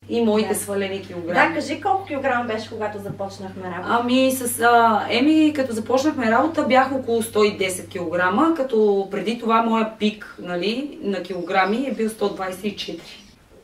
и моите свалени килограми. Да, кажи колко килограма беше, когато започнахме работа? Еми, като започнахме работа, бях около 110 кг, като преди това моя пик, нали, на килограми е бил 124.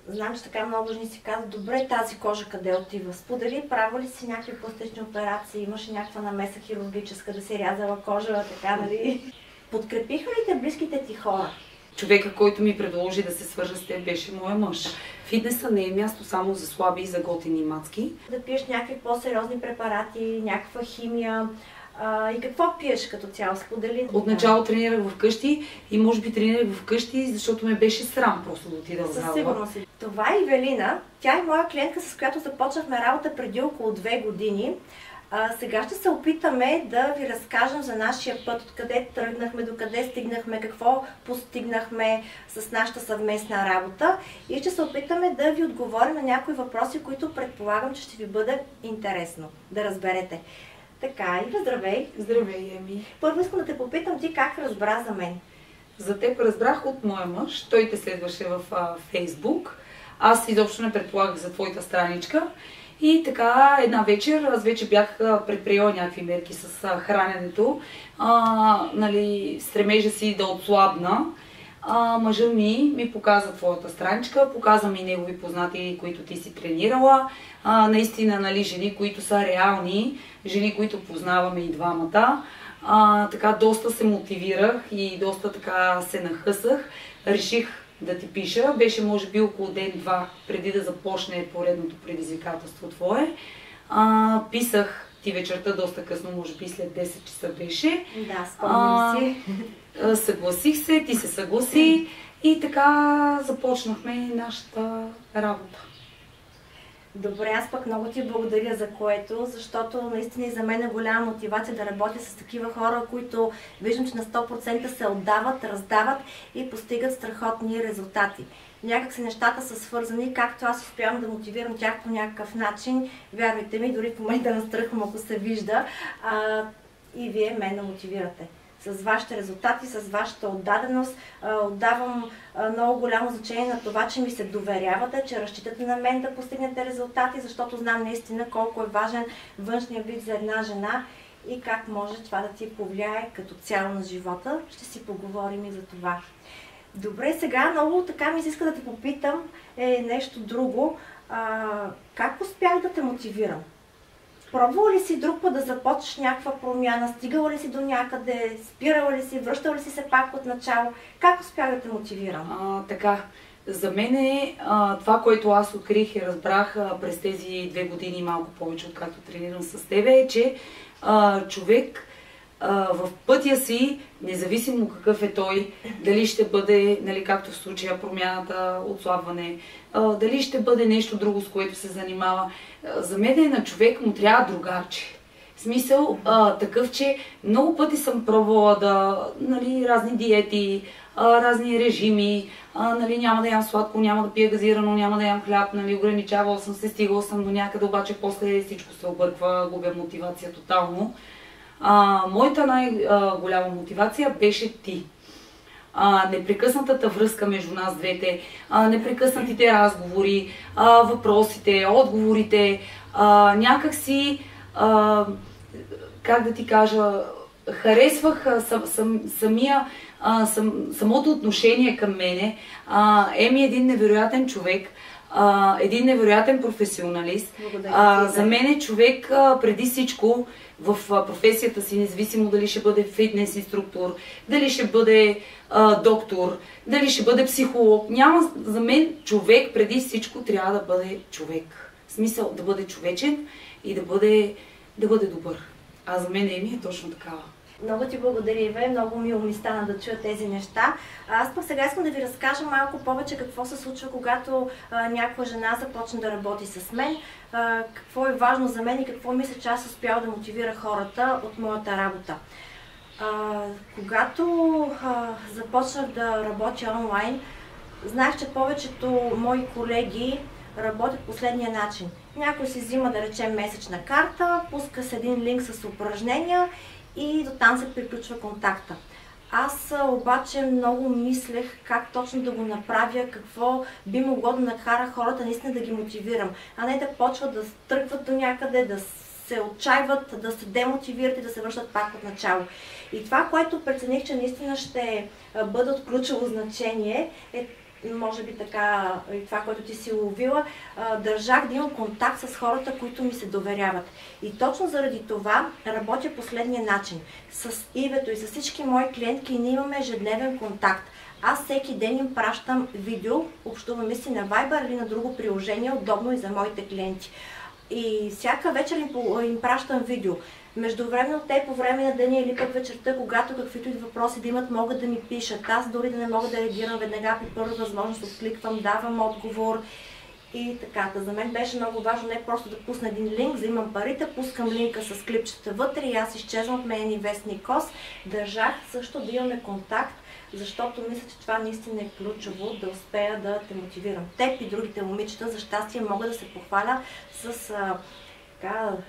Знам, че така много жени си казват, добре, тази кожа къде отива? Сподели, правила ли си някакви пластични операции, имаше някаква намеса хирургическа, да си рязала кожа, така, нали? Подкрепиха ли те близките ти хора? Човека, който ми предложи да се свържа с теб, беше моя мъж. Фитнеса не е място само за слаби и за готини мацки. Да пиеш някакви по-сериозни препарати, някаква химия. И какво пиеш като цяло? Сподели? Отначало тренирах вкъщи и може би тренирах вкъщи, защото ме беше срам просто да отида в зала. Със сигурност. Това е Ивелина. Тя е моя клиентка, с която започнахме работа преди около 2 години. Сега ще се опитаме да ви разкажем за нашия път, откъде тръгнахме, докъде стигнахме, какво постигнахме с нашата съвместна работа и ще се опитаме да ви отговорим на някои въпроси, които предполагам, че ще ви бъде интересно да разберете. Така, Ива, здравей! Здравей, Еми! Първо искам да те попитам ти как разбра за мен. За теб разбрах от моя мъж, той те следваше в Фейсбук. Аз изобщо не предполагах за твоята страничка. И така, една вечер, аз вече бях предприела някакви мерки с храненето, нали, стремежа си да отслабна. Мъжа ми показа твоята страничка, показа ми негови познати, които ти си тренирала. Наистина, нали, жени, които са реални, жени, които познаваме и двамата. Така, доста се мотивирах и доста така се нахъсах. Реших да ти пиша. Беше може би около ден-два преди да започне поредното предизвикателство твое. Писах ти вечерта доста късно, може би след 10 часа беше. Да, спомням си. Съгласих се, ти се съгласи и така започнахме нашата работа. Добре, аз пък много ти благодаря за което, защото наистина и за мен е голяма мотивация да работя с такива хора, които виждам, че на 100% се отдават, раздават и постигат страхотни резултати. Някак си нещата са свързани, както аз успявам да мотивирам тях по някакъв начин. Вярвайте ми, дори в момента настръхвам, ако се вижда, и вие мен да мотивирате. С вашите резултати, с вашата отдаденост. Отдавам много голямо значение на това, че ми се доверявате, че разчитате на мен да постигнете резултати, защото знам наистина колко е важен външния вид за една жена и как може това да ти повлияе като цяло на живота. Ще си поговорим и за това. Добре, сега много така ми се иска да те попитам нещо друго. Как успях да те мотивирам? Пробвала ли си друг път да започнеш някаква промяна? Стигала ли си до някъде? Спирала ли си? Връщала ли си се пак от начало? Как успях да те мотивирам? Така, за мен това, което аз открих и разбрах през тези 2 години, малко повече откакто тренирам с тебе, е, че човек в пътя си, независимо какъв е той, дали ще бъде, нали, както в случая промяната, отслабване, дали ще бъде нещо друго, с което се занимава, за мен на човек му трябва другарче. В смисъл такъв, че много пъти съм пробвала нали, разни диети, разни режими, нали, няма да ям сладко, няма да пия газирано, няма да ям хляб, нали, ограничавала съм се, стигала съм до някъде, обаче после всичко се обърква, губя мотивация тотално. Моята най-голяма мотивация беше ти. Непрекъснатата връзка между нас двете, непрекъснатите разговори, въпросите, отговорите, някакси, как да ти кажа, харесвах самото отношение към мене. Еми е един невероятен човек, един невероятен професионалист. За мен е човек преди всичко в професията си, независимо дали ще бъде фитнес инструктор, дали ще бъде доктор, дали ще бъде психолог. За мен човек преди всичко трябва да бъде човек. В смисъл да бъде човечен и да бъде добър. А за мен Еми е точно такава. Много ти благодаря, Иве. Много мило ми стана да чуя тези неща. Аз пък сега искам да ви разкажа малко повече какво се случва, когато някаква жена започне да работи с мен. Какво е важно за мен и какво мисля, че аз успяла да мотивира хората от моята работа. Когато започнах да работя онлайн, знаех, че повечето мои колеги работят последния начин. Някой си взима, да речем, месечна карта, пуска с един линк с упражнения и до там се приключва контакта. Аз обаче много мислех как точно да го направя, какво би могло да накара хората наистина да ги мотивирам, а не да почват да тръгват до някъде, да се отчаиват, да се демотивират и да се връщат пак от начало. И това, което прецених, че наистина ще бъде от ключово значение, е може би така и това, което ти си уловила, държах да имам контакт с хората, които ми се доверяват. И точно заради това работя последния начин. С Ивето и с всички мои клиентки ние имаме ежедневен контакт. Аз всеки ден им пращам видео, общуваме си на Viber или на друго приложение, удобно и за моите клиенти. И всяка вечер им пращам видео. Междувременно те по време на деня или пък вечерта, когато каквито и въпроси да имат, могат да ми пишат. Аз дори да не мога да реагирам веднага, при първа възможност откликвам, давам отговор и така. За мен беше много важно не просто да пусна един линк, взимам парите, пускам линка с клипчета вътре и аз изчезвам от мен и Вестник Кос. Държах също да имаме контакт, защото мисля, че това наистина е ключово да успея да те мотивирам. Теб и другите момичета, за щастие, мога да се похваля с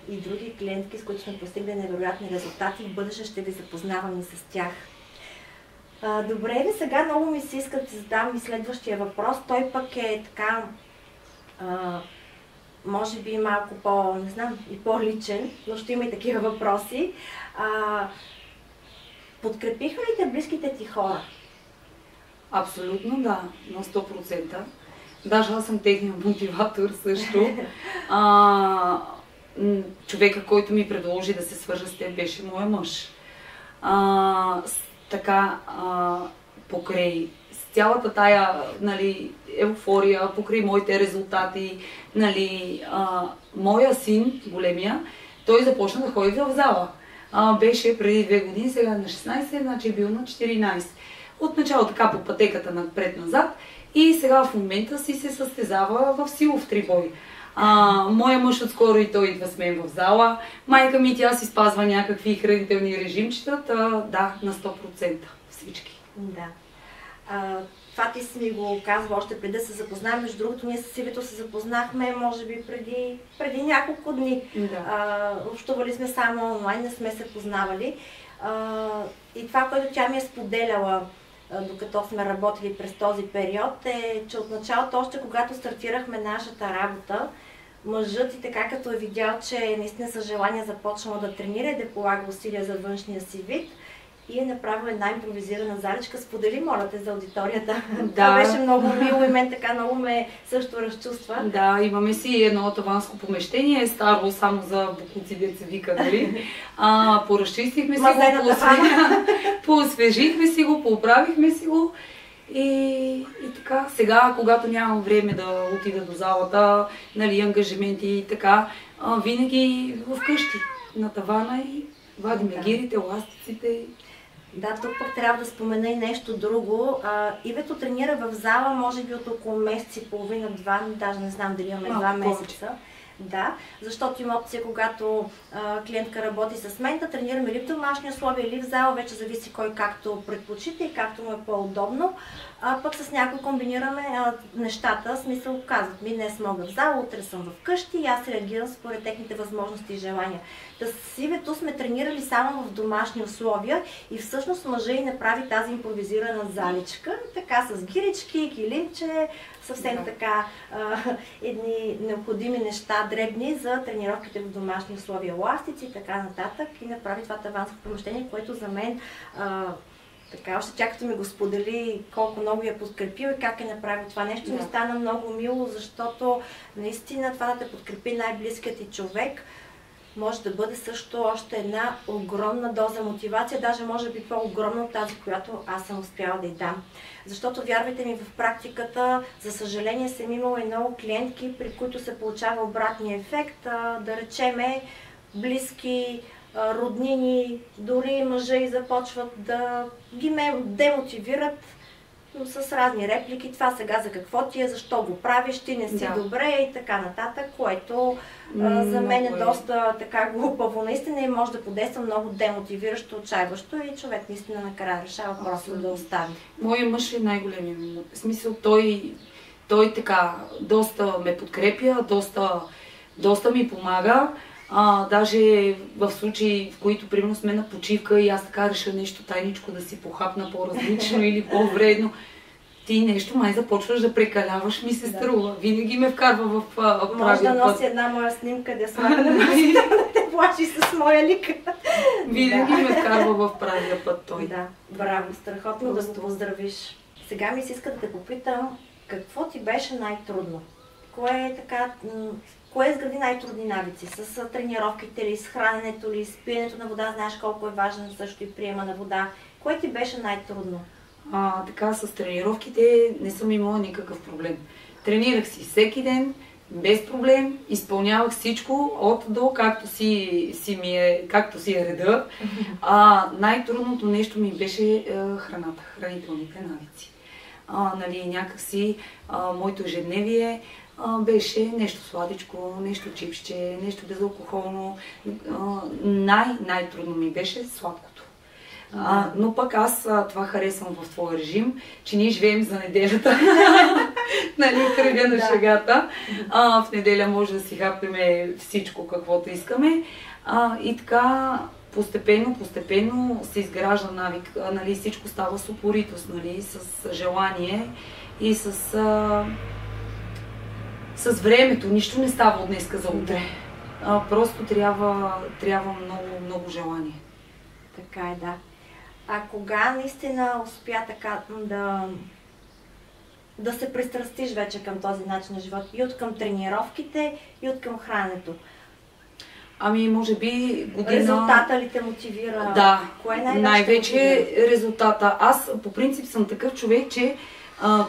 и други клиентки, с които сме постигнали невероятни резултати. В бъдеще ще ви запознавам и с тях. Добре ли, сега много ми се иска да ти задам и следващия въпрос. Той пък е така, може би малко не знам, и по-личен, но ще има и такива въпроси. Подкрепиха ли те близките ти хора? Абсолютно да, на 100%. Даже аз съм техният мотиватор също. Човека, който ми предложи да се свържа с теб, беше моя мъж. Покрай цялата тая, нали, еуфория, покрай моите резултати, нали, моя син, големия, той започна да ходи в зала. Беше преди 2 години, сега на 16, значи е бил на 14. Отначало така по пътеката напред-назад и сега в момента си се състезава в силов трибой. Моя мъж отскоро и той идва с мен в зала. Майка ми, тя си спазва някакви хранителни режимчета. Да, на 100% всички. Да. Това ти си ми го казва още преди да се запознаем. Между другото, ние с Ивето се запознахме, може би преди няколко дни. Да. Общували сме само онлайн, не сме се познавали. И това, което тя ми е споделяла, докато сме работили през този период, е, че от началото, още когато стартирахме нашата работа, мъжът и така като е видял, че наистина с желание започнала да тренира и да полага усилия за външния си вид и е направила една импровизирана заличка. Сподели, моля те, за аудиторията. Да. Това беше много мило и мен така много ме също разчувства. Да, имаме си едно таванско помещение, старо само за бокуци, деца вика, нали? Поразчистихме си го, поосвежихме си го, поуправихме си го. И така, сега, когато нямам време да отида до залата, нали, ангажименти и така, винаги вкъщи, на тавана и вадим гирите, еластиците. Да, тук пък трябва да спомена и нещо друго. Ивето тренира в зала, може би от около месец и половина, 2, даже не знам дали имаме 2 месеца. Да, защото има опция, когато клиентка работи с мен, да тренираме или в домашни условия, или в зала, вече зависи кой както предпочита и както му е по-удобно. Пък с някой комбинираме нещата, смисъл казват ми, днес мога в зала, утре съм вкъщи и аз реагирам според техните възможности и желания. С Ивето сме тренирали само в домашни условия и всъщност мъжа и направи тази импровизирана заличка, така с гирички, килимче, съвсем така едни необходими неща, дребни за тренировките в домашни условия, еластици и така нататък и направи това таванско помещение, което за мен така, още тя като ми го сподели колко много я подкрепил и как е направил това нещо, ми стана много мило, защото наистина това да те подкрепи най-близкият ти човек може да бъде също още една огромна доза мотивация, даже може би по-огромна от тази, която аз съм успяла да й дам. Защото, вярвайте ми, в практиката, за съжаление, съм имала и много клиентки, при които се получава обратния ефект, да речеме близки, роднини, дори мъже и започват да ги демотивират с разни реплики. Това сега за какво ти е, защо го правиш, ти не си добре и така нататък, което за мен е доста така глупаво наистина и може да подейства много демотивиращо, отчаиващо и човек наистина накрая решава просто да остави. Моя мъж е най-големият ми. В смисъл, той така доста ме подкрепя, доста ми помага. Даже в случаи, в които примерно сме на почивка и аз така реша нещо тайничко да си похапна по-различно или по-вредно, ти нещо май започваш да прекаляваш, ми се струва. Винаги ме вкарва в правия път. Може да носи една моя снимка, да смага да те плаши с моя лика. Винаги ме вкарва в правия път той. Да, браво, страхотно да го поздравиш. Сега ми се иска да те попитам, какво ти беше най-трудно? Кое изгради най-трудни навици? С тренировките ли, с храненето ли, с пиенето на вода? Знаеш колко е важен също и приема на вода. Кое ти беше най-трудно? Така, с тренировките не съм имала никакъв проблем. Тренирах си всеки ден, без проблем, изпълнявах всичко от до, както си е реда. Най-трудното нещо ми беше храната, хранителните навици. Някакси моето ежедневие беше нещо сладичко, нещо чипче, нещо безалкохолно. Най-трудно ми беше сладкото. Но пък аз това харесвам в твоя режим, че ние живеем за неделята. Кръга на шегата. В неделя може да си хапеме всичко, каквото искаме. И така постепенно се изгражда навик. Всичко става с упоритост, с желание и с времето. Нищо не става от днеска за утре. Просто трябва много желание. Така е, да. А кога наистина успя така да се пристрастиш вече към този начин на живот? И от към тренировките, и от към храненето? Може би година... Резултата ли те мотивира? Да, кое най-вече резултата. Аз по принцип съм такъв човек, че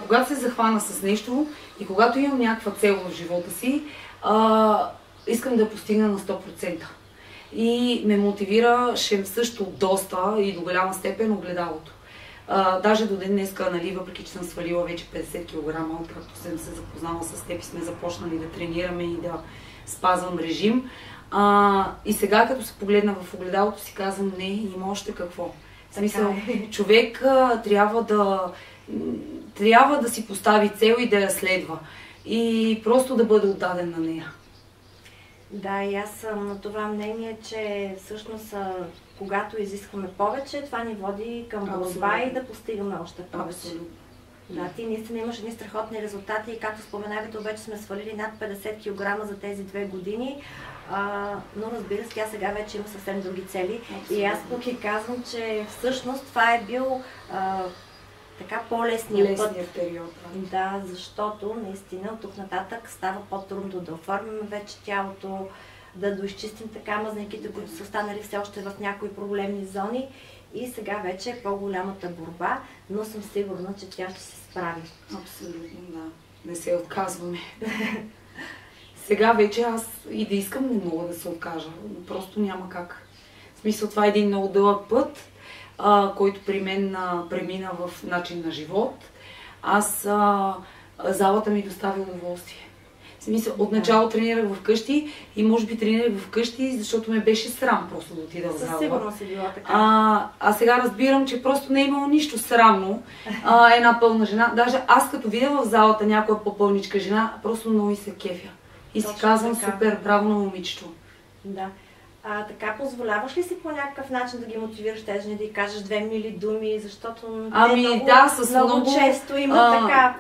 когато се захвана с нещо и когато имам някаква цел в живота си, искам да я постигна на 100%. И ме мотивираше също доста и до голяма степен огледалото. Даже до ден днеска, въпреки че съм свалила вече 50 кг, откакто съм се запознала с теб и сме започнали да тренираме и да спазвам режим. И сега, като се погледна в огледалото, си казвам, не, има още какво. В смисъл, човек трябва да си постави цел и да я следва. И просто да бъде отдаден на нея. Да, и аз съм на това мнение, че всъщност когато изискваме повече, това ни води към борба и да постигаме още повече. Абсолютно. Да, ти наистина имаш едни страхотни резултати и както споменавате, вече сме свалили над 50 кг за тези 2 години, но разбира се, тя сега вече има съвсем други цели. Абсолютно. И аз пък и казвам, че всъщност това е бил така по-лесният период. Да, защото наистина от тук нататък става по-трудно да оформим вече тялото, да доизчистим така мазнинките, които са останали все още в някои проблемни зони. И сега вече е по-голямата борба, но съм сигурна, че тя ще се справи. Абсолютно, да. Не се отказваме. Сега вече аз и да искам не мога да се откажа. Просто няма как. В смисъл, това е един много дълъг път, който при мен премина в начин на живот. Залата ми доставя удоволствие. В смисъл, отначало тренирах вкъщи и може би тренирах вкъщи, защото ме беше срам просто да отида в зала. Със сигурност е била така. А сега разбирам, че просто не е имало нищо срамно. Една пълна жена. Даже аз като видя в залата някоя по-пълничка жена, просто много и се кефя. И си казвам, супер, браво на момичето. Да. Така, позволяваш ли си по някакъв начин да ги мотивираш тези жени, да й кажеш 2 мили думи, защото много често има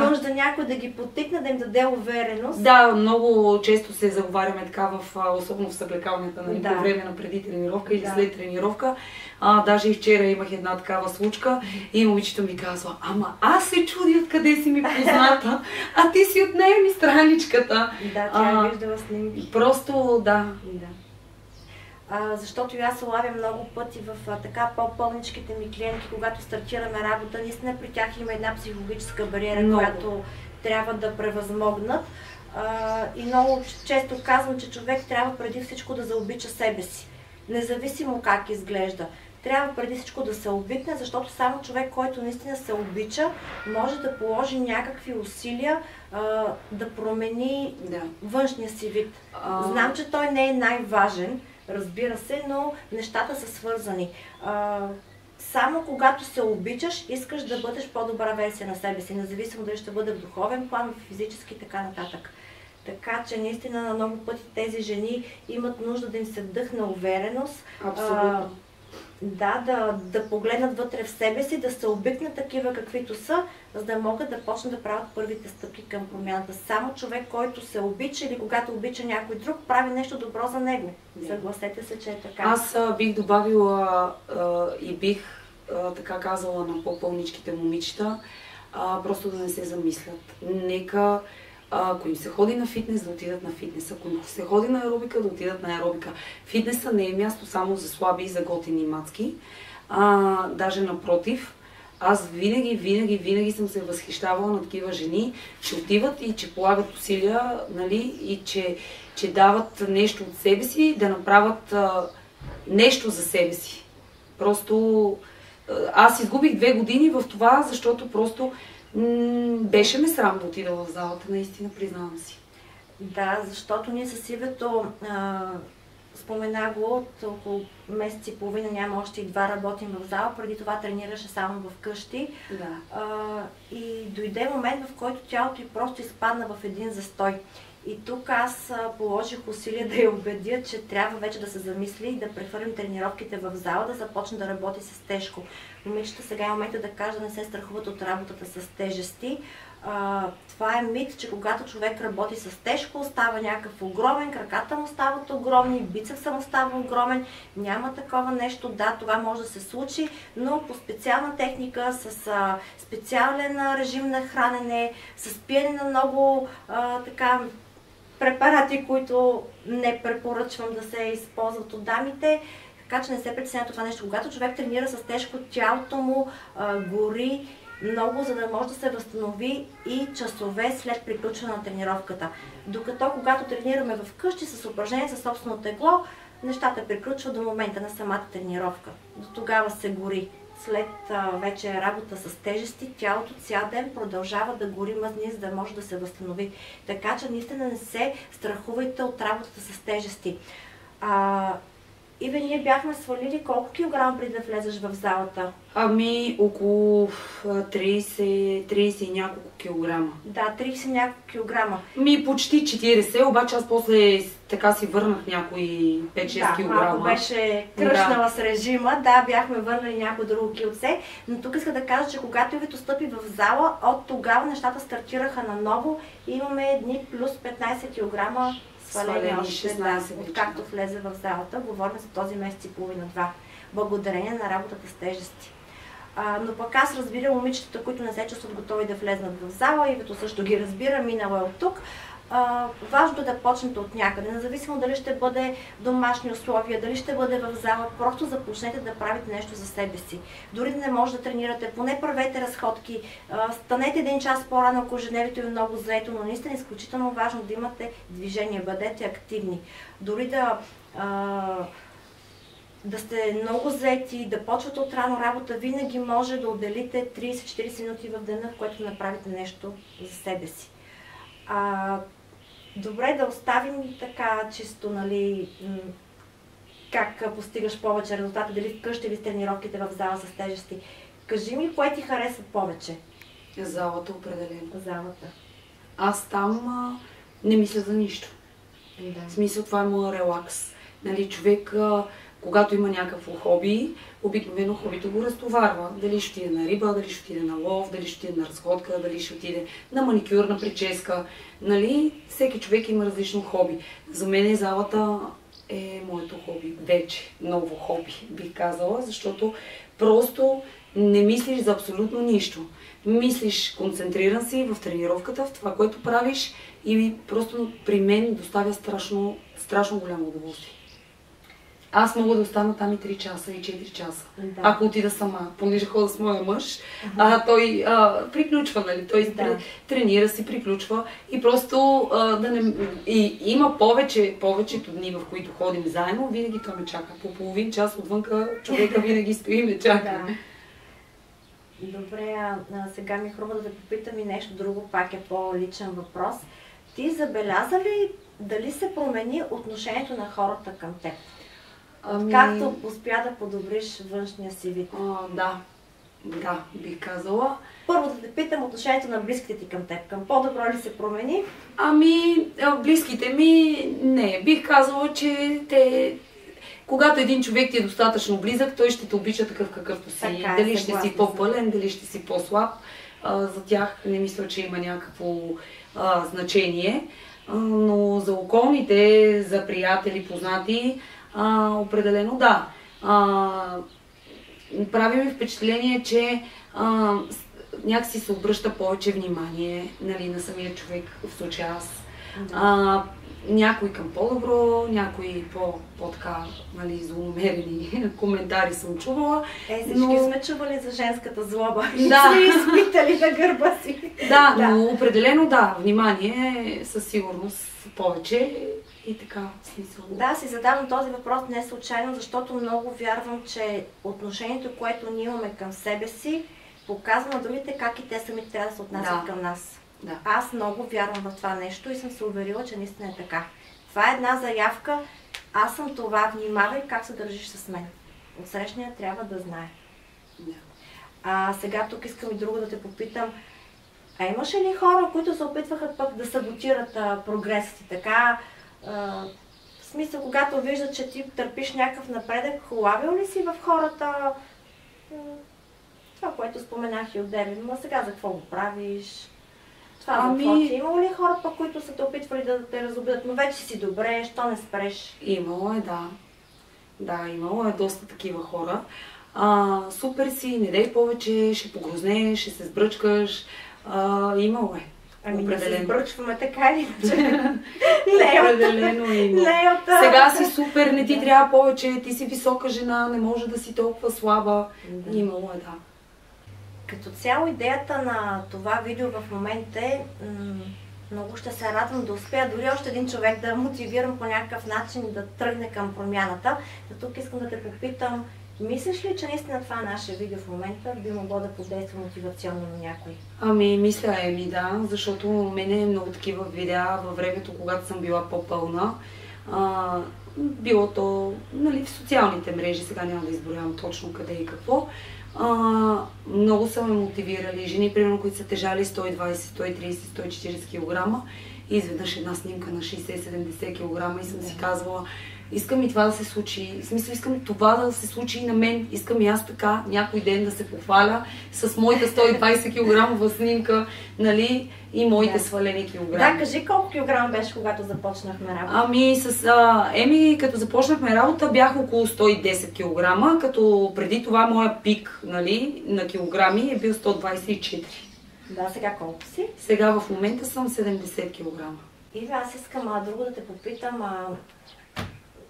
нужда някой да ги подтикне, да им даде увереност. Да, много често се заговаряме така, особено в съблекалнята, по време на преди тренировка или след тренировка. Даже и вчера имах една такава случка и момичето ми казва, ама аз се чуди откъде си ми позната, а ти си отнея ми страничката. Да, тя е виждала снимки. Просто, да. Защото и аз се лавя много пъти в така по-пълничките ми клиентки, когато стартираме работа, наистина при тях има една психологическа бариера, която трябва да превъзмогнат. И много често казвам, че човек трябва преди всичко да заобича себе си, независимо как изглежда. Трябва преди всичко да се обикне, защото само човек, който наистина се обича, може да положи някакви усилия да промени външния си вид. Знам, че той не е най-важен, разбира се, но нещата са свързани. Само когато се обичаш, искаш да бъдеш по-добра версия на себе си, независимо дали ще бъде в духовен план, в физически и така нататък. Така че наистина на много пъти тези жени имат нужда да им се вдъхне увереност. Абсолютно. Да погледнат вътре в себе си, да се обикнат такива каквито са, за да могат да почнат да правят първите стъпки към промяната. Само човек, който се обича или когато обича някой друг, прави нещо добро за него. Съгласете се, че е така. Аз бих добавила и бих така казала на по-пълничките момичета, просто да не се замислят. Нека, ако им се ходи на фитнес, да отидат на фитнес. Ако им се ходи на аеробика, да отидат на аеробика. Фитнеса не е място само за слаби и за готини мацки. Даже напротив, аз винаги съм се възхищавала на такива жени, че отиват и че полагат усилия, нали, и че дават нещо от себе си, да направят нещо за себе си. Просто аз изгубих 2 години в това, защото просто беше ме срам да отида в залата, наистина, признавам си. Да, защото ние с Ивето, спомена го, от около месец и половина, няма още и 2 работим в зала, преди това тренираше само в къщи. Да. И дойде момент, в който тялото й просто изпадна в един застой. И тук аз положих усилия да я убедя, че трябва вече да се замисли и да прехвърлим тренировките в зала, да започне да работи с тежко. Момичета, сега е момента да кажа да не се страхуват от работата с тежести. Това е мит, че когато човек работи с тежко, става някакъв огромен, краката му стават огромни, бицепса му става огромен. Няма такова нещо. Да, това може да се случи, но по специална техника, с специален режим на хранене, с пиене на много препарати, които не препоръчвам да се използват от дамите. Така че не се притеснявате това нещо. Когато човек тренира с тежко, тялото му гори много, за да може да се възстанови и часове след приключване на тренировката. Докато когато тренираме вкъщи с упражнение със собствено тегло, нещата приключват до момента на самата тренировка. До тогава се гори. След вече работа с тежести, тялото цял ден продължава да гори мъзни, за да може да се възстанови. Така че наистина не се страхувайте от работата с тежести. Иве, ние бяхме свалили колко килограма преди да влезеш в залата? Ами около 30 и няколко килограма. Да, 30 и няколко килограма. Почти 40, обаче аз после така си върнах някои 5-6 килограма. Да, малко беше кръшнала с режима. Да, бяхме върнали някой друго килце. Но тук иска да кажа, че когато Ивето стъпи в зала, от тогава нещата стартираха наново и имаме дни плюс 15 килограма свалени още, 16, откакто влезе в залата. Говорим за този месец и половина-2. Благодарение на работата с тежести. Но пък аз разбирам момичетата, които не се чувстват готови да влезнат в зала, Ивето също ги разбира, минала е от тук. Важно е да почнете от някъде, независимо дали ще бъде домашни условия, дали ще бъде в зала, просто започнете да правите нещо за себе си. Дори да не може да тренирате, поне правете разходки, станете 1 час по-рано, ако ежедневието е много заето, но наистина е изключително важно да имате движение, бъдете активни. Дори да сте много заети, да почвате от рано работа, винаги може да отделите 30-40 минути в деня, в което направите нещо за себе си. Добре, да оставим така чисто, нали, как постигаш повече резултати, дали вкъщи или с тренировките в зала с тежести. Кажи ми, кое ти харесва повече? Залата определено. Залата. Аз там не мисля за нищо. Да. В смисъл, това е моя релакс. Нали, човек, когато има някакво хоби, обикновено хобито го разтоварва. Дали ще отиде на риба, дали ще отиде на лов, дали ще отиде на разходка, дали ще отиде на маникюр, на прическа. Нали, всеки човек има различно хоби. За мен залата е моето хоби. Вече ново хоби, бих казала, защото просто не мислиш за абсолютно нищо. Мислиш, концентриран си в тренировката, в това, което правиш и просто при мен доставя страшно голямо удоволствие. Аз мога да остана там и 3 часа, и 4 часа. Да. Ако отида сама, понеже хода с моя мъж, той приключва, нали? Той тренира си, приключва и просто има повечето дни, в които ходим заедно, винаги той ме чака. По половин час отвънка човека винаги стои и ме чака. Да. Добре, сега ми е хрумва да те попитам и нещо друго, пак е по-личен въпрос. Ти забеляза ли дали се промени отношението на хората към теб? Както успя да подобриш външния си вид? Да. Да, бих казала. Първо да те питам отношението на близките ти към теб. Към по-добро ли се промени? Ами, близките ми, не. Бих казала, че когато един човек ти е достатъчно близък, той ще те обича такъв какъвто си. Така, дали ще си по-пълен, дали ще си по-слаб. За тях не мисля, че има някакво значение. Но за околните, за приятели, познати, определено да. Прави ми впечатление, че някакси се обръща повече внимание, нали, на самия човек, в случая аз. Някой към по-добро, някои по-така, нали, злонамерени коментари съм чувала. Всички сме чували за женската злоба. Да. Сме изпитали на гърба си. Да, но определено да, внимание със сигурност повече и така, в смисъл. Да, си задавам този въпрос не случайно, защото много вярвам, че отношението, което ние имаме към себе си, показва на другите как и те сами трябва да се отнасят към нас. Да. Аз много вярвам в това нещо и съм се уверила, че наистина е така. Това е една заявка. Аз съм това, внимавай как се държиш с мен. Отсрещния трябва да знае. Да. Сега тук искам и друго да те попитам. Имаше ли хора, които се опитваха пък да саботират прогреса ти? Така, в смисъл, когато виждат, че ти търпиш някакъв напредък, улавил ли си в хората това, което споменах и от тебе? Но сега за какво го правиш? Това имало ли хора, които са те опитвали да те разобедят? Но вече си добре, що не спреш? Имало е, да. Да, имало е доста такива хора. Супер си, не дай повече, ще погрознеш, ще се сбръчкаш. Имало е. Да се сбръчваме така или иначе. Определено има. Сега си супер, не ти трябва повече, ти си висока жена, не може да си толкова слаба. Имало е, да. Като цяло идеята на това видео в момента е, много ще се радвам да успея дори още един човек да мотивирам по някакъв начин да тръгне към промяната. Тук искам да те попитам, мислиш ли, че наистина това наше видео в момента би могло да подейства мотивационно на някой? Мисля, да, защото мене много такива видеа във времето, когато съм била по-пълна. Било то, нали, в социалните мрежи, сега няма да изброявам точно къде и какво. Много са ме мотивирали жени, примерно, които са тежали 120, 130, 140 кг и изведнъж една снимка на 60-70 кг и съм си казвала, искам и това да се случи. В смисъл, искам това да се случи и на мен. Искам и аз така някой ден да се похваля с моята 120 кг снимка, нали, и моите свалени килограми. Да, кажи колко килограм беше, когато започнахме работа? Като започнахме работа бях около 110 кг, като преди това моя пик, нали, на килограми е бил 124. Да, сега колко си? Сега в момента съм 70 кг. И аз искам друго да те попитам.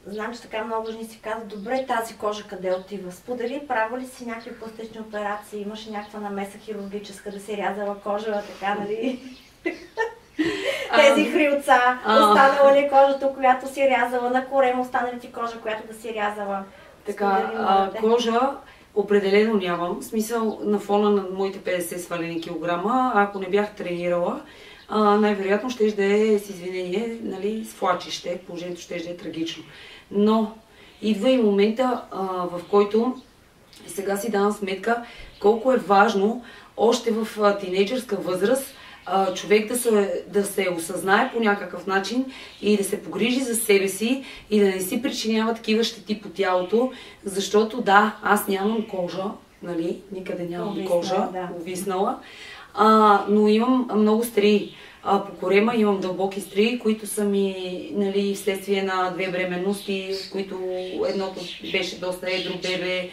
Знам, че така много жени си казват, добре, тази кожа къде отива? Сподели, правила ли си някакви пластични операции? Имаш някаква намеса хирургическа, да си рязала кожа, така, нали? Тези хрилца, останала ли кожата, която си рязала, на корем останали ти кожа, която да си рязала? Така, кожа определено нямам. В смисъл, на фона на моите 50 свалени килограма, ако не бях тренирала, най-вероятно ще е с извинение, нали, с флачище, положението ще е трагично. Но идва и момента, в който сега си давам сметка колко е важно още в тинейджърска възраст човек да се осъзнае по някакъв начин и да се погрижи за себе си и да не си причинява такива щети по тялото, защото да, аз нямам кожа, нали, никъде нямам кожа, увиснала, но имам много стрии. По корема имам дълбоки стрии, които са ми, нали, вследствие на 2 бременности, в които едното беше доста едро бебе.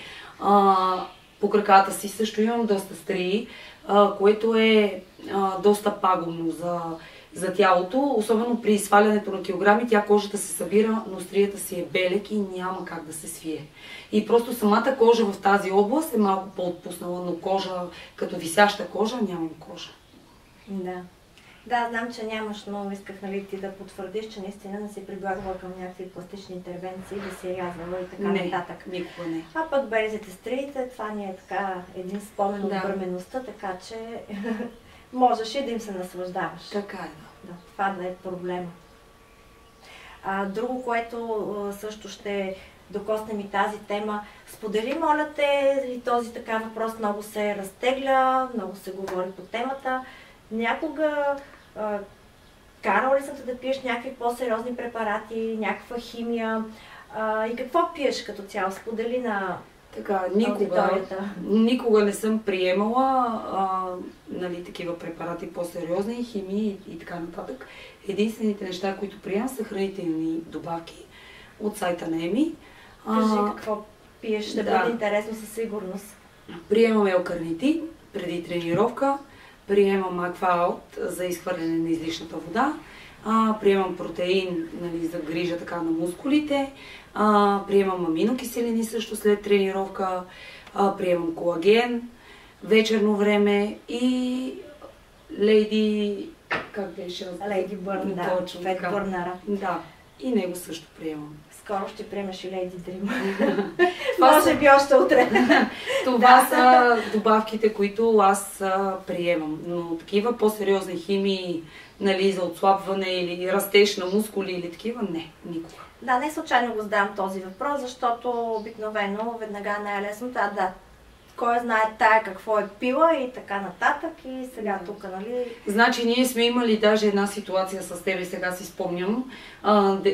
По краката си също имам доста стрии, което е доста пагубно за тялото. Особено при свалянето на килограми, кожата се събира, но стрията си е белек и няма как да се свие. И просто самата кожа в тази област е малко по-отпуснала, но кожа, като висяща кожа, нямам кожа. Да. Да, знам, че нямаш, но исках, нали, ти да потвърдиш, че наистина не си прибягвала към някакви пластични интервенции, да си рязала и така нататък. Никога не. А пък белезите, стриите, това ни е така един спомен от бременността, така че можеш и да им се наслаждаваш. Така е, да. Това да е проблема. Друго, което също ще докоснем и тази тема. Сподели, моля те, и този така въпрос много се разтегля, много се говори по темата. Някога карал ли съм те да пиеш някакви по-сериозни препарати, някаква химия и какво пиеш като цяло? Сподели на Така, аудиторията. никога не съм приемала нали, такива препарати по-сериозни, химии и така нататък. Единствените неща, които приемам, са хранителни добавки от сайта на ЕМИ. Кажи какво пиеш, ще бъде интересно със сигурност. Приемам L-карнитин преди тренировка, приемам Акваалт за изхвърляне на излишната вода, приемам протеин, нали, за грижа така на мускулите, приемам аминокиселини също след тренировка, приемам колаген, вечерно време и Лейди... как беше? Лейди Бърн, да, Фет Бърнара. Да, и него също приемам. Скоро ще приемаш и Лейди Дрим. Може би още утре. Това са добавките, които аз приемам. Но такива по-сериозни химии, нали, за отслабване или растеж на мускули или такива, не, никога. Да, не случайно го задавам този въпрос, защото обикновено веднага най-лесно кой знае тая какво е пила и така нататък и сега тук, нали? Значи ние сме имали даже една ситуация с тебе, сега си спомням.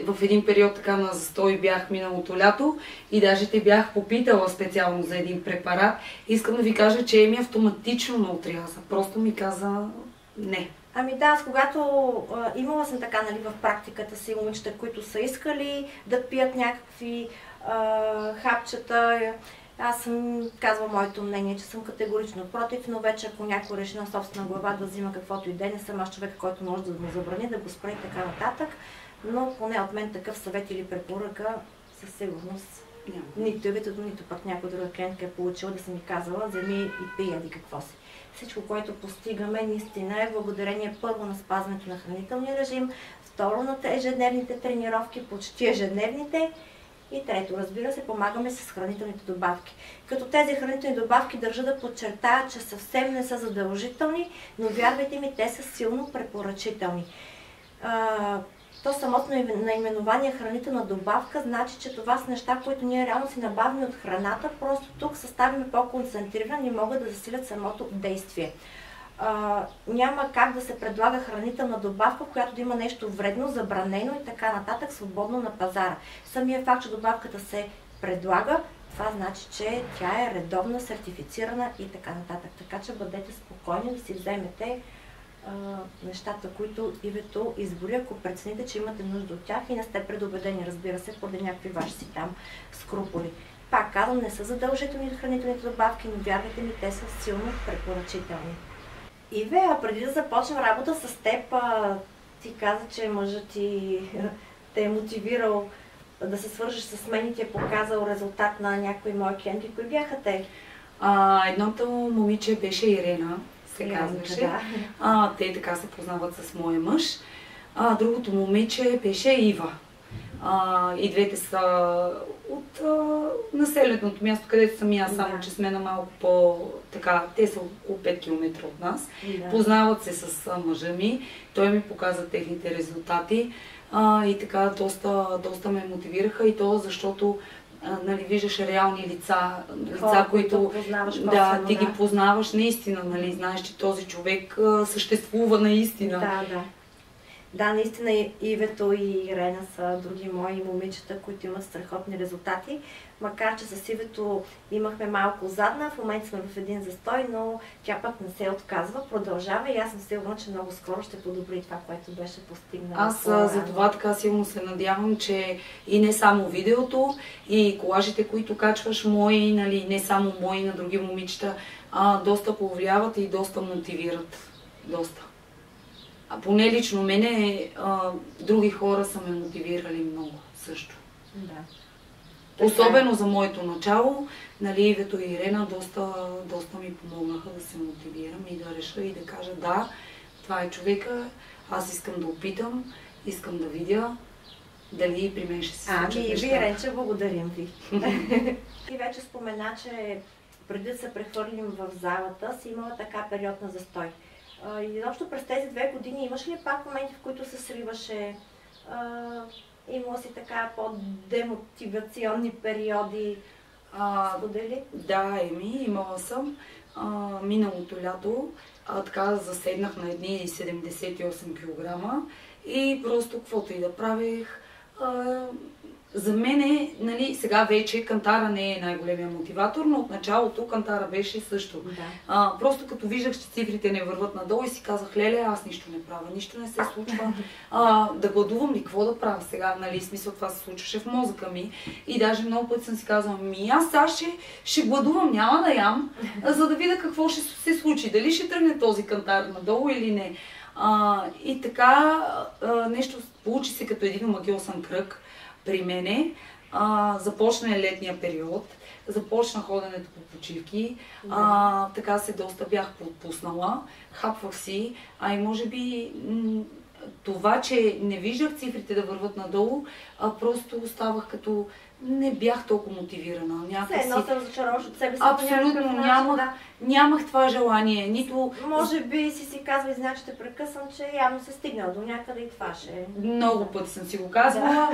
В един период така на застой бях миналото лято и даже те бях попитала специално за един препарат. Искам да ви кажа, че Еми автоматично ме отряза. Просто ми каза не. Ами да, аз когато имала съм така, нали, в практиката си момичета, които са искали да пият някакви хапчета. Аз съм казвала моето мнение, че съм категорично против, но вече ако някой реши на собствена глава да взима каквото и да, не съм аз човек, който може да му забрани, да го спре и така нататък, но поне от мен такъв съвет или препоръка със сигурност нито Ивето, нито пък някой друга клиентка е получила да съм ми казала, вземи и пий, яди какво си. Всичко, което постигаме, наистина е благодарение първо на спазването на хранителния режим, второ на ежедневните тренировки, почти ежедневните, и трето, разбира се, помагаме с хранителните добавки. Като тези хранителни добавки държа да подчертая, че съвсем не са задължителни, но вярвайте ми, те са силно препоръчителни. То самото наименование хранителна добавка значи, че това са неща, които ние реално си набавяме от храната, просто тук съставяме по-концентрирани и могат да засилят самото действие. Няма как да се предлага хранителна добавка, която да има нещо вредно, забранено и така нататък, свободно на пазара. Самия факт, че добавката се предлага, това значи, че тя е редовно сертифицирана и така нататък. Така че бъдете спокойни да си вземете нещата, които Ивето избори, ако прецените, че имате нужда от тях и не сте предубедени, разбира се, поради някакви ваши си там скруполи. Пак казвам, не са задължителни хранителните добавки, но вярвайте ми, те са силно препоръчителни. Иве, преди да започнем работа с теб, ти каза, че мъжът ти те е мотивирал да се свържеш с мен и ти е показал резултат на някои мои клиенти. Кои бяха те? Едното момиче беше Ирена, се казваше. Да. Те така се познават с моя мъж. Другото момиче беше Ива. И двете са от населеното място, където съм и аз, само че сме на малко по-така, те са около 5 км от нас. Да. Познават се с мъжа ми, той ми показа техните резултати и така доста ме мотивираха и то, защото нали, виждаш реални лица, които ти ги познаваш наистина, нали, знаеш, че този човек съществува наистина. Да. Да, наистина Ивето и Ирена са други мои момичета, които имат страхотни резултати. Макар че с Ивето имахме малко задна, в момента сме в един застой, но тя пък не се отказва, продължава и аз съм сигурна, че много скоро ще подобри това, което беше постигнало. Аз за това така силно се надявам, че и не само видеото, и колажите, които качваш мои, нали, не само мои, на други момичета, доста повлияват и доста мотивират. Доста. Поне лично мене, други хора са ме мотивирали много също. Да. Особено за моето начало, нали, Ивето и Ирена доста ми помогнаха да се мотивирам и да реша и да кажа да, това е човека, аз искам да опитам, искам да видя дали при мен ще се случат неща. Вие, Ренче, благодарим ви. И вече спомена, че преди да се прехвърлим в залата, си имала така период на застой. И изобщо през тези 2 години имаш ли пак моменти, в които се сриваше? Имала си така по-демотивационни периоди? Сподели? Да, имала съм. Миналото лято така заседнах на едни 78 кг и просто каквото и да правех. За мен, нали, сега вече кантара не е най-големия мотиватор, но от началото кантара беше също. Да. Просто като виждах, че цифрите не върват надолу и си казах, леле, аз нищо не правя, нищо не се случва. Да гладувам ли, какво да правя сега? Нали, смисъл това се случваше в мозъка ми. И даже много пъти съм си казала, аз сега ще гладувам, няма да ям, за да видя какво ще се случи. Дали ще тръгне този кантар надолу или не. И така нещо получи се като един магиосен кръг при мене. Започна летния период, започна ходенето по почивки, така се доста бях поотпуснала, хапвах си, и може би това, че не виждах цифрите да върват надолу, просто оставах като не бях толкова мотивирана. Все едно се разочароваш от себе си. Абсолютно, нямах това желание. Нито... Може би си казва, значи те прекъсвам, че явно се стигнал до някъде и това ще... Много пъти съм си го казвала.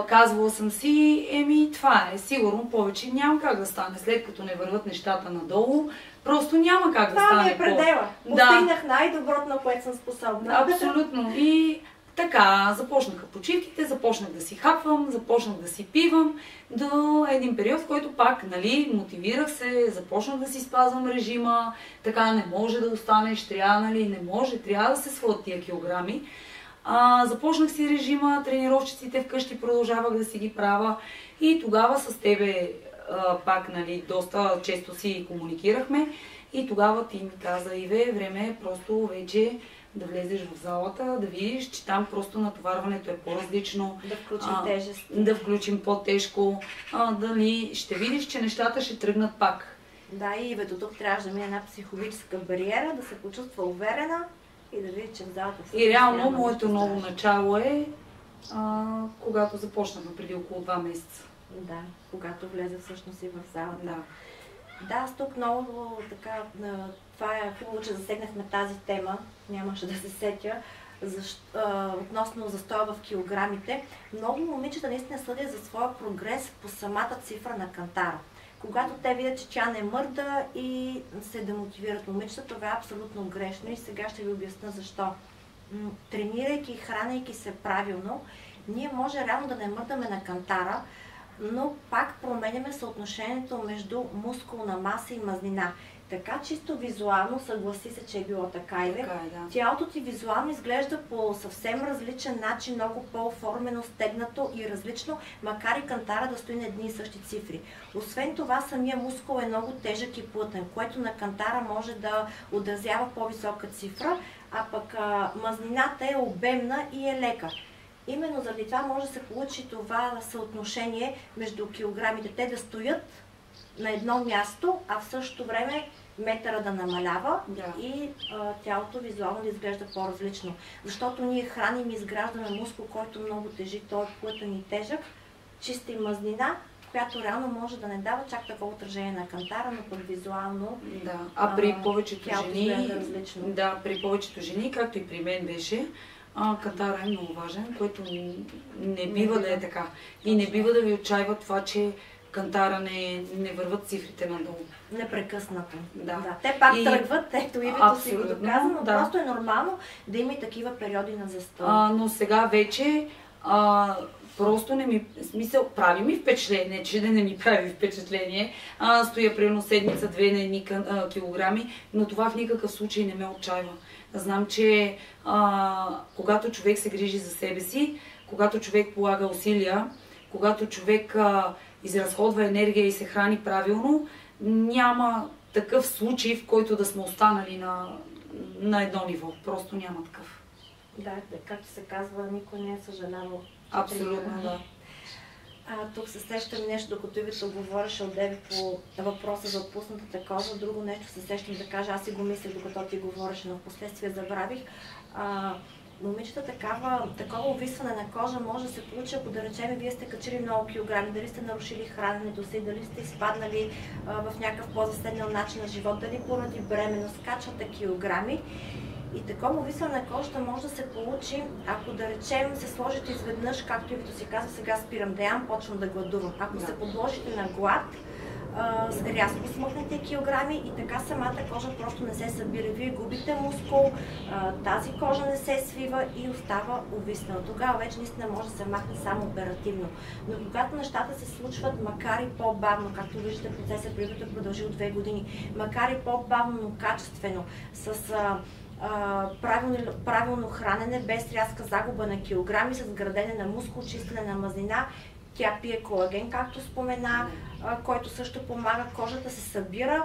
Казвала съм си, това е сигурно повече няма как да стане. След като не върват нещата надолу, просто няма как да стане. Това ми е предела. Постигнах най-доброто, на което съм способна. Абсолютно. И така, започнаха почивките, започнах да си хапвам, започнах да си пивам до един период, в който пак, нали, мотивирах се, започнах да си спазвам режима, така не може да останеш, трябва да се свалят тия килограми. Започнах си режима, тренировчиците вкъщи продължавах да си ги правя и тогава с тебе пак, нали, доста често си комуникирахме и тогава ти ми каза, Иве, време е просто вече да влезеш в залата, да видиш, че там просто натоварването е по-различно. Да включим тежест. Да включим по-тежко. Дали ще видиш, че нещата ще тръгнат пак. Да, и Ивето тук трябва да мине една психологическа бариера, да се почувства уверена и да види, че в залата... И реално моето ново начало е, когато започнахме преди около 2 месеца. Да, когато влезе всъщност и в залата. Да. Да, аз тук много така, това е хубаво, че засегнахме тази тема, нямаше да се сетя, относно застоя в килограмите. Много момичета наистина съдят за своя прогрес по самата цифра на кантара. Когато те видят, че тя не мърда и се демотивират момичета, това е абсолютно грешно и сега ще ви обясня защо. Тренирайки и хранейки се правилно, ние може реално да не мърдаме на кантара, но пак променяме съотношението между мускулна маса и мазнина. Така чисто визуално, съгласи се, че е било така, Иве. Да. Тялото ти визуално изглежда по съвсем различен начин, много по-оформено, стегнато и различно, макар и кантара да стои на едни и същи цифри. Освен това, самия мускул е много тежък и плътен, което на кантара може да отразява по-висока цифра, а пък мазнината е обемна и е лека. Именно заради това може да се получи това съотношение между килограмите. Те да стоят на едно място, а в същото време метъра да намалява и тялото визуално да изглежда по-различно. Защото ние храним и изграждаме мускул, който много тежи, той е плътен и тежък, чиста и мазнина, която реално може да не дава чак такова отражение на кантара, но пък визуално при повечето жени, при повечето жени, както и при мен беше, кантара е много важен, което не бива да е така. И не бива да ви отчаива това, че кантара не върват цифрите надолу. Непрекъснато. Да. Те пак тръгват, ето Ивето си го доказва, но просто е нормално да има и такива периоди на застой. Но сега вече просто не ми... Смисъл, прави ми впечатление, че да не ми прави впечатление. Стоя примерно седмица-две на едни килограми, но това в никакъв случай не ме отчаива. Знам, че когато човек се грижи за себе си, когато човек полага усилия, когато човек изразходва енергия и се храни правилно, няма такъв случай, в който да сме останали на едно ниво. Просто няма такъв. Да, както се казва, никой не е съжалявал. Абсолютно, да. Тук се сещам нещо, докато Ивето говореше от тебе по въпроса за отпуснатата кожа. Друго нещо се сещам да кажа, аз си го мислех, докато ти говореше, но в последствие забравих. Момичета, такова увисване на кожа може да се получи, ако да речем, вие сте качили много килограми, дали сте нарушили храненето си, дали сте изпаднали в някакъв по-заседнал начин на живот, дали поради бременност качвате килограми. И такова увисване на кожата може да се получи, ако да речем се сложите изведнъж, както и като си казва, сега спирам да ям, почвам да гладувам. Ако се подложите на глад, рязко смъкнете килограми и така самата кожа просто не се събира. Вие губите мускул, тази кожа не се свива и остава увиснала. Тогава вече наистина може да се махне само оперативно. Но когато нещата се случват, макар и по-бавно, както виждате, процесът при е продължил 2 години, макар и по-бавно, но качествено, с правилно хранене, без рязка загуба на килограми, с градене на мускул, чистене на мазнина. Тя пие колаген, както спомена, който също помага, кожата се събира,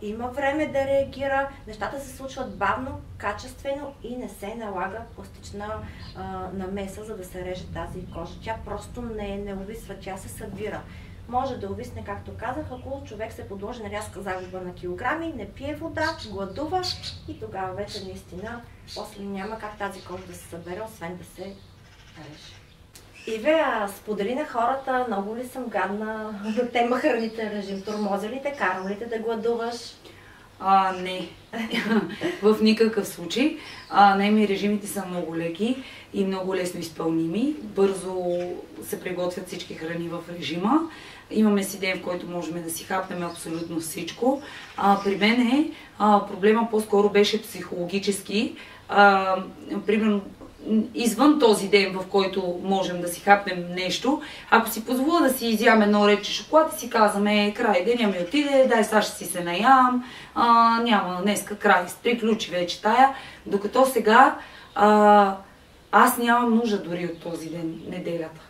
има време да реагира, нещата се случват бавно, качествено и не се налага пластична намеса, за да се реже тази кожа. Тя просто не увисва, тя се събира. Може да увисне, както казах, ако човек се подложи на рязка загуба на килограми, не пие вода, гладува и тогава вече наистина после няма как тази кожа да се събере, освен да се реже. Иве, сподели на хората, много ли съм гадна на тема хранителен режим? Тормозя ли те, карам ли те да гладуваш? Не, в никакъв случай. Ми режимите са много леки и много лесно изпълними. Бързо се приготвят всички храни в режима. Имаме си ден, в който можем да си хапнем абсолютно всичко. При мен проблема по-скоро беше психологически. Примерно, извън този ден, в който можем да си хапнем нещо, ако си позволя да си изям едно рече шоколад и си казваме край, деня ми отиде, дай сега ще си се наям, няма днеска край, приключи вече тая, докато сега аз нямам нужда дори от този ден, неделята.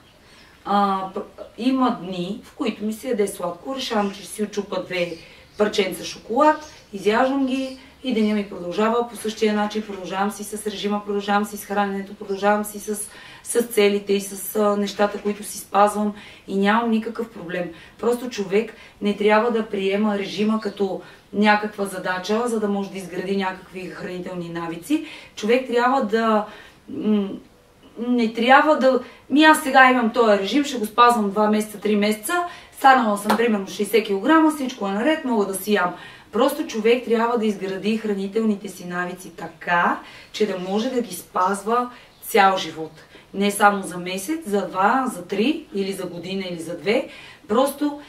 Има дни, в които ми се яде сладко, решавам, че ще си очупа 2 парченца шоколад, изяждам ги, и деня ми продължава по същия начин, продължавам си с режима, продължавам си с храненето, продължавам си с целите и с нещата, които си спазвам и нямам никакъв проблем. Просто човек не трябва да приема режима като някаква задача, за да може да изгради някакви хранителни навици. Човек трябва да... Не трябва да... Аз сега имам този режим, ще го спазвам 2 месеца, 3 месеца, станала съм примерно 60 кг, всичко е наред, мога да си ям. Просто човек трябва да изгради хранителните си навици така, че да може да ги спазва цял живот. Не само за месец, за 2, за 3 или за година или за 2. Просто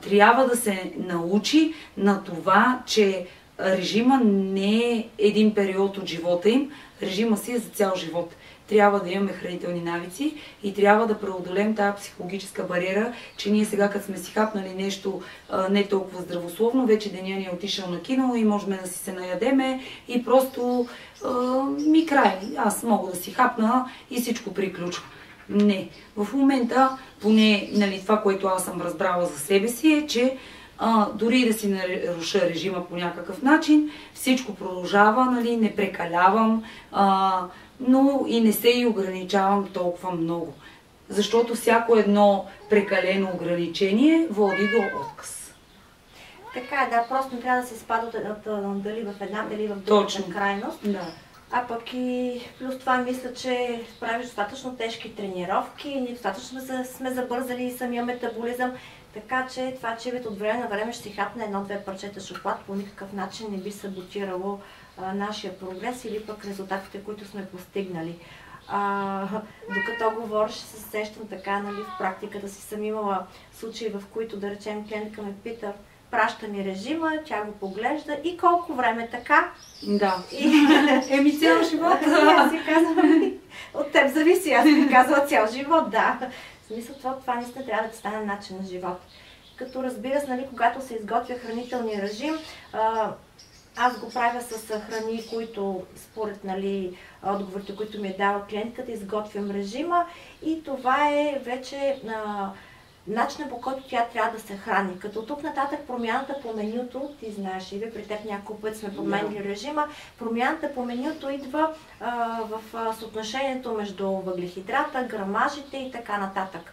трябва да се научи на това, че режима не е един период от живота им, режима си е за цял живот. Трябва да имаме хранителни навици и трябва да преодолем тази психологическа бариера, че ние сега, като сме си хапнали нещо не толкова здравословно, вече деня ни е отишъл на кино и можем да си се наядеме и просто ми край. Аз мога да си хапна и всичко приключва. Не. В момента, поне това, което аз съм разбрала за себе си е, че дори да си наруша режима по някакъв начин, всичко продължава, не прекалявам, но и не се и ограничавам толкова много. Защото всяко едно прекалено ограничение води до отказ. Така е, да, просто не трябва да се спада дали в една, дали в другата крайност. Да. А пък и плюс това мисля, че правиш достатъчно тежки тренировки, ние достатъчно сме забързали и самия метаболизъм, така че това, че от време на време ще си хапне 1-2 парчета шоколад, по никакъв начин не би саботирало нашия прогрес или пък резултатите, които сме постигнали. Докато говориш, се сещам така, в практиката си съм имала случаи, в които, да речем, клиентка ме пита, праща ми режима, тя го поглежда и колко време така. Да. Еми цял живот. Аз си казвам, от теб зависи, аз ми казвам цял живот, да. В смисъл това наистина трябва да ти стане начин на живот. Като разбира се, когато се изготвя хранителния режим, аз го правя с храни, които според отговорите, които ми е дала клиентката, изготвям режима и това е вече начинът, по който тя трябва да се храни. Като тук нататък промяната по менюто, ти знаеш, и при теб няколко пъти сме променили режима, промяната по менюто идва в съотношението между въглехидрата, грамажите и така нататък.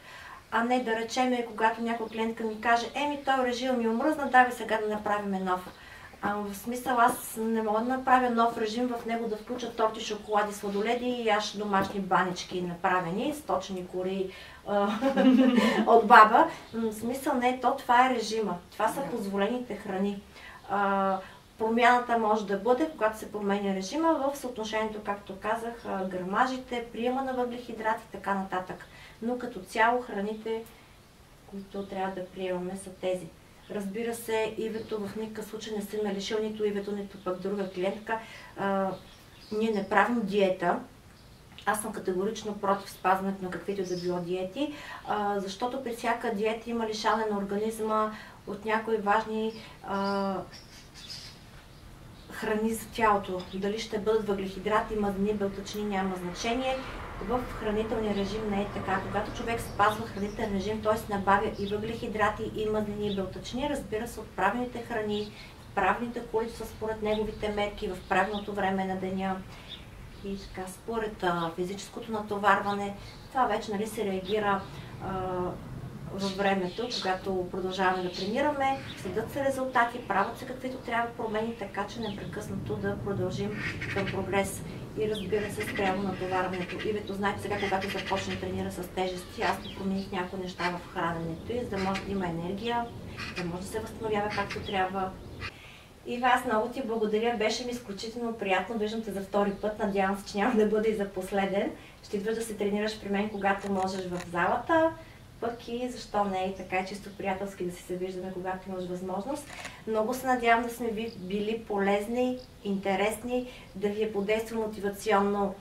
А не да речем, когато някой клиентка ми каже, този режим ми омръзна, давай сега да направим нов. В смисъл, аз не мога да направя нов режим, в него да включа торти, шоколади, сладоледи и яш домашни банички направени, с точни кори от баба. В смисъл не е то, това е режима. Това са позволените храни. Промяната може да бъде, когато се променя режима, в съотношението, както казах, грамажите, приема на въглехидрати и така нататък. Но като цяло храните, които трябва да приемаме, са тези. Разбира се, Ивето в никакъв случай не се налишил нито Ивето, нито пък друга клиентка. Ние не правим диета. Аз съм категорично против спазването на каквито да било диети, защото при всяка диета има лишаване на организма от някои важни храни за тялото. Дали ще бъдат въглехидрати, мазнини, белтъчини, няма значение. В хранителния режим не е така. Когато човек спазва хранителен режим, т.е. набавя и въглехидрати, и мазнини, и белтъчини, разбира се, от правилните храни, правилните количества според неговите мерки, в правилното време на деня и така, според физическото натоварване, това вече нали, се реагира във времето, когато продължаваме да тренираме, следят се резултати, правят се каквито трябва промени, така че непрекъснато да продължим към прогрес. И разбира се, спрямо натоварването. Ивето, знаете, сега, когато започне да тренира с тежести, аз промених някои неща в храненето и за да може да има енергия, да може да се възстановява както трябва. И аз много ти благодаря, беше ми изключително приятно, виждам те за втори път, надявам се, че няма да бъде и за последен. Ще идваш да се тренираш при мен, когато можеш в залата, пък и защо не и така чисто приятелски да си се виждаме, когато имаш възможност. Много се надявам да сме ви били полезни, интересни, да ви е подейства мотивационно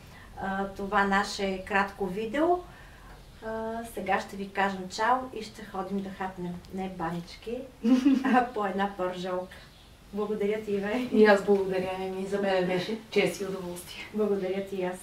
това наше кратко видео. Сега ще ви кажем чао и ще ходим да хапнем не банички, а по една пържолка. Благодаря ти, Иве. И аз благодаря, Еми. За мен беше чест и удоволствие. Благодаря ти и аз.